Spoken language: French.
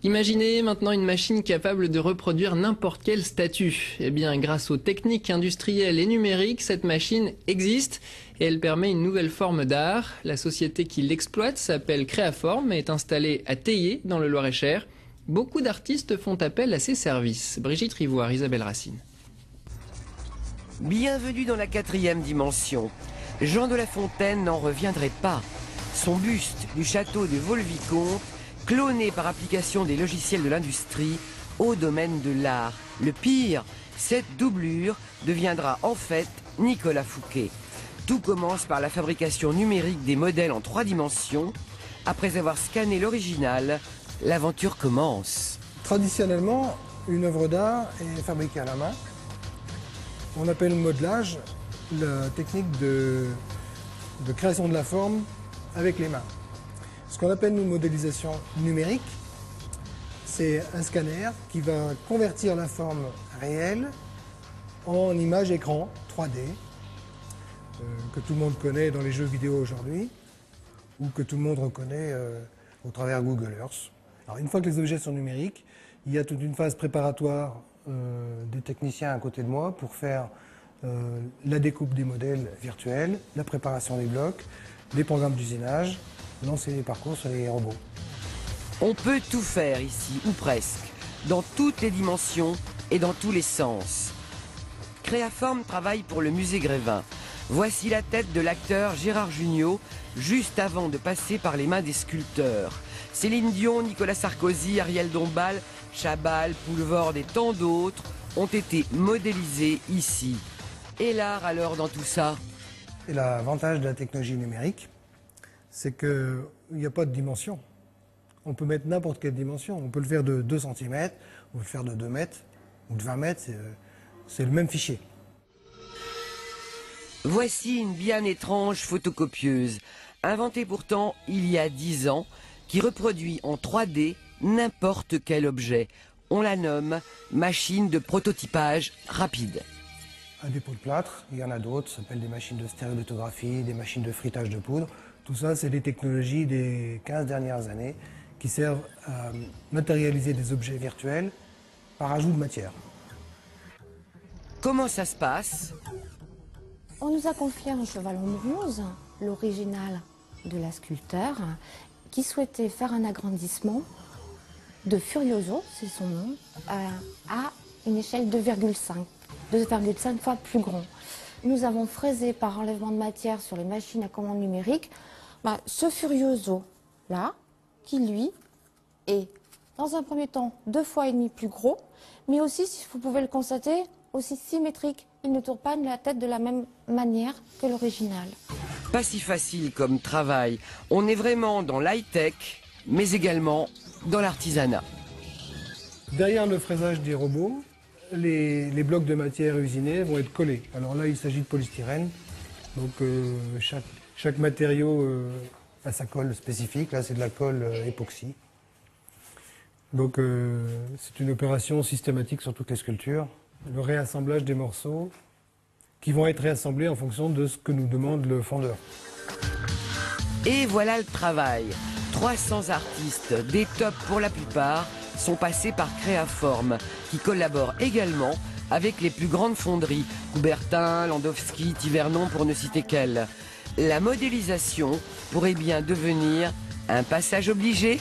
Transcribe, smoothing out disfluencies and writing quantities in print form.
Imaginez maintenant une machine capable de reproduire n'importe quelle statue. Eh bien, grâce aux techniques industrielles et numériques, cette machine existe et elle permet une nouvelle forme d'art. La société qui l'exploite s'appelle Créaform et est installée à Théier, dans le Loir-et-Cher. Beaucoup d'artistes font appel à ses services. Brigitte Rivoire, Isabelle Racine. Bienvenue dans la 4e dimension. Jean de La Fontaine n'en reviendrait pas. Son buste du château de Vaux-le-Vicomte, cloné par application des logiciels de l'industrie au domaine de l'art. Le pire, cette doublure deviendra en fait Nicolas Fouquet. Tout commence par la fabrication numérique des modèles en 3 dimensions. Après avoir scanné l'original, l'aventure commence. Traditionnellement, une œuvre d'art est fabriquée à la main. On appelle le modelage la technique de création de la forme avec les mains. Ce qu'on appelle une modélisation numérique, c'est un scanner qui va convertir la forme réelle en image écran 3D, que tout le monde connaît dans les jeux vidéo aujourd'hui, ou que tout le monde reconnaît au travers Google Earth. Alors, une fois que les objets sont numériques, il y a toute une phase préparatoire des techniciens à côté de moi pour faire la découpe des modèles virtuels, la préparation des blocs, les programmes d'usinage, lancer les parcours sur les robots. On peut tout faire ici, ou presque, dans toutes les dimensions et dans tous les sens. Créaform travaille pour le musée Grévin. Voici la tête de l'acteur Gérard Jugnot, juste avant de passer par les mains des sculpteurs. Céline Dion, Nicolas Sarkozy, Ariel Dombal, Chabal, Poulvord et tant d'autres ont été modélisés ici. Et l'art alors dans tout ça? Et l'avantage de la technologie numérique, c'est qu'il n'y a pas de dimension. On peut mettre n'importe quelle dimension. On peut le faire de 2 cm, on peut le faire de 2 mètres ou de 20 mètres, c'est le même fichier. Voici une bien étrange photocopieuse, inventée pourtant il y a 10 ans, qui reproduit en 3D n'importe quel objet. On la nomme machine de prototypage rapide. Un dépôt de plâtre, il y en a d'autres, ça s'appelle des machines de stéréolithographie, des machines de frittage de poudre. Tout ça, c'est des technologies des 15 dernières années qui servent à matérialiser des objets virtuels par ajout de matière. Comment ça se passe? On nous a confié un cheval en bronze, l'original de la sculpteur, qui souhaitait faire un agrandissement de Furioso, c'est son nom, à une échelle 2,5 fois plus grand. Nous avons fraisé par enlèvement de matière sur les machines à commande numérique ce Furioso-là, qui lui est, dans un premier temps, 2,5 fois plus gros, mais aussi, si vous pouvez le constater, aussi symétrique. Il ne tourne pas la tête de la même manière que l'original. Pas si facile comme travail. On est vraiment dans l'high-tech, mais également dans l'artisanat. Derrière le fraisage des robots, les blocs de matière usinés vont être collés. Alors là, il s'agit de polystyrène. Donc chaque matériau a sa colle spécifique. Là, c'est de la colle époxy. Donc c'est une opération systématique sur toutes les sculptures. Le réassemblage des morceaux qui vont être réassemblés en fonction de ce que nous demande le fondeur. Et voilà le travail. 300 artistes, des tops pour la plupart, sont passés par Créaform, qui collabore également avec les plus grandes fonderies, Coubertin, Landowski, Tivernon pour ne citer qu'elles. La modélisation pourrait bien devenir un passage obligé